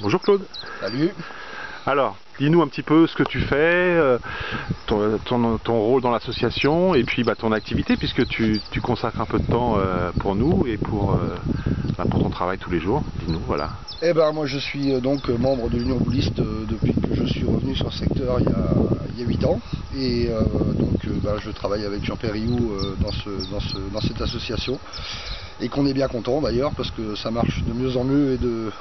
Bonjour Claude. Salut. Alors, dis-nous un petit peu ce que tu fais, ton rôle dans l'association et puis ton activité, puisque tu consacres un peu de temps pour nous et pour ton travail tous les jours. Dis-nous, voilà. Eh ben, moi je suis donc membre de l'Union Boulliste depuis que je suis revenu sur le secteur il y a 8 ans. Et je travaille avec Jean-Pierre Rioux dans cette association. Et qu'on est bien content d'ailleurs parce que ça marche de mieux en mieux et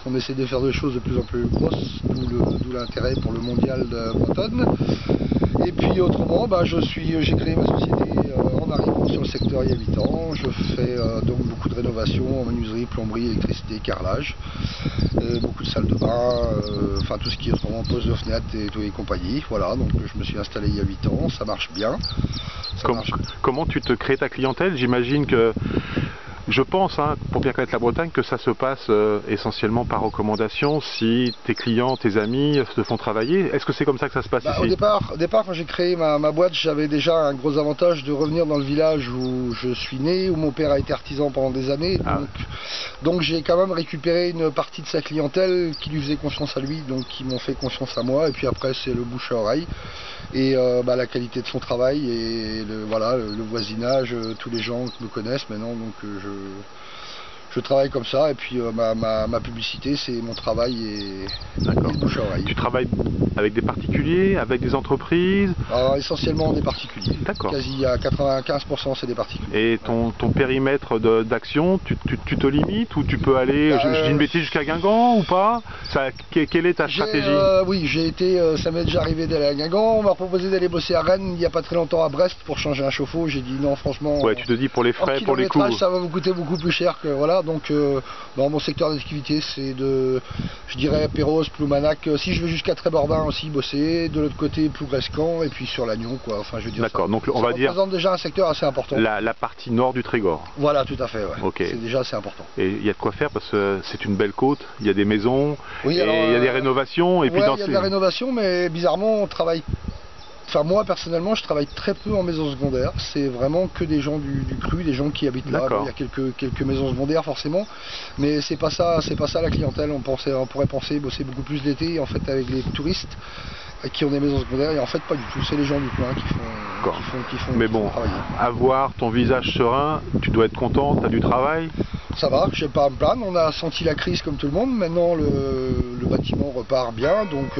on essaie de faire des choses de plus en plus grosses, d'où l'intérêt pour le mondial de Bretonne. Et puis autrement, j'ai créé ma société en arrivant sur le secteur il y a 8 ans. Je fais donc beaucoup de rénovations en menuiserie, plomberie, électricité, carrelage, beaucoup de salles de bain, enfin tout ce qui est autrement pose de fenêtres et compagnie. Voilà, donc je me suis installé il y a 8 ans, ça marche bien. Comment tu te crées ta clientèle? J'imagine que je pense, pour bien connaître la Bretagne, que ça se passe essentiellement par recommandation si tes clients, tes amis te font travailler. Est-ce que c'est comme ça que ça se passe ici? Au départ, quand j'ai créé ma boîte, j'avais déjà un gros avantage de revenir dans le village où je suis né, où mon père a été artisan pendant des années. Donc j'ai quand même récupéré une partie de sa clientèle qui lui faisait confiance à lui, donc qui m'ont fait confiance à moi. Et puis après, c'est le bouche à oreille et la qualité de son travail et le voisinage, tous les gens qui me connaissent maintenant. Donc je travaille comme ça et puis ma publicité c'est mon travail et le bouche à oreille. Tu travailles avec des particuliers, avec des entreprises? Alors, essentiellement des particuliers. D'accord. Quasi à 95% c'est des particuliers. Et ton périmètre d'action, tu te limites ou tu peux aller, je dis une bêtise, jusqu'à Guingamp ou pas? Quelle est ta stratégie? Oui, ça m'est déjà arrivé d'aller à Guingamp. On m'a proposé d'aller bosser à Rennes il n'y a pas très longtemps à Brest pour changer un chauffe-eau. J'ai dit non, franchement. Ouais, tu te dis pour les frais, pour les coûts. Ça va me coûter beaucoup plus cher que voilà. Donc dans mon secteur d'activité, c'est je dirais Perros, Ploumanac. Si je vais jusqu'à Trébordin aussi bosser, de l'autre côté Plougrescan et puis sur l'Agnon quoi. Enfin, je veux dire. D'accord. Donc on va dire. Ça représente déjà un secteur assez important. La partie nord du Trégor. Voilà, tout à fait. Ouais. Okay. C'est déjà assez important. Et il y a de quoi faire parce que c'est une belle côte. Il y a des maisons, oui, et il y a des rénovations. Et puis il y a de la rénovation, mais bizarrement on travaille. Enfin moi personnellement je travaille très peu en maison secondaire, c'est vraiment que des gens du cru, des gens qui habitent là. Bon, il y a quelques maisons secondaires forcément, mais c'est pas ça la clientèle. On pourrait penser bosser beaucoup plus l'été en fait avec les touristes qui ont des maisons secondaires et en fait pas du tout, c'est les gens du coin qui font mais bon, avoir ton visage serein, tu dois être content, tu as du travail. Ça va, je ne vais pas me plaindre, on a senti la crise comme tout le monde, maintenant le bâtiment repart bien, donc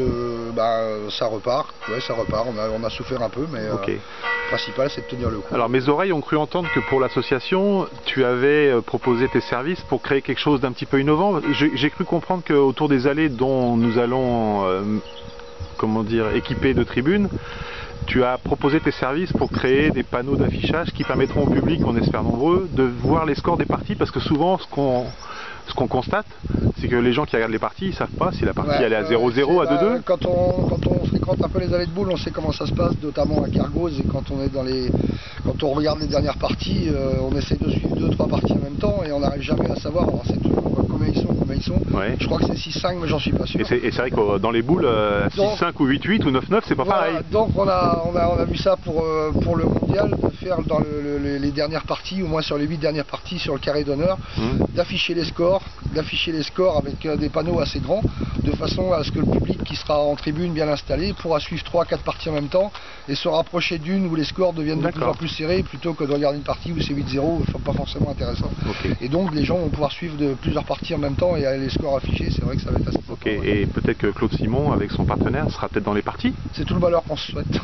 ça repart, on a souffert un peu, mais le principal c'est de tenir le coup. Alors mes oreilles ont cru entendre que pour l'association, tu avais proposé tes services pour créer quelque chose d'un petit peu innovant. J'ai cru comprendre qu'autour des allées dont nous allons équiper de tribunes, tu as proposé tes services pour créer des panneaux d'affichage qui permettront au public, on espère nombreux, de voir les scores des parties, parce que souvent ce qu'on constate, c'est que les gens qui regardent les parties, ils ne savent pas si la partie elle est à 0-0, à 2-2. Quand on fréquente un peu les allées de boules, on sait comment ça se passe, notamment à Cargoz, et quand on regarde les dernières parties, on essaie de suivre 2-3 parties en même temps, et on n'arrive jamais à savoir. Alors c'est toujours combien ils sont. Ouais. Je crois que c'est 6-5, mais j'en suis pas sûr. Et c'est vrai que dans les boules, 6-5 ou 8-8 ou 9-9, c'est pas pareil. Donc on a vu ça pour le mondial, de faire dans les dernières parties, au moins sur les 8 dernières parties, sur le carré d'honneur, d'afficher les scores avec des panneaux assez grands, de façon à ce que le public qui sera en tribune bien installé pourra suivre 3-4 parties en même temps et se rapprocher d'une où les scores deviennent de plus en plus serrés plutôt que de regarder une partie où c'est 8-0, pas forcément intéressant. Et donc les gens vont pouvoir suivre plusieurs parties en même temps et les scores affichés, c'est vrai que ça va être assez important. Et peut-être que Claude Simon avec son partenaire sera peut-être dans les parties. C'est tout le malheur qu'on se souhaite.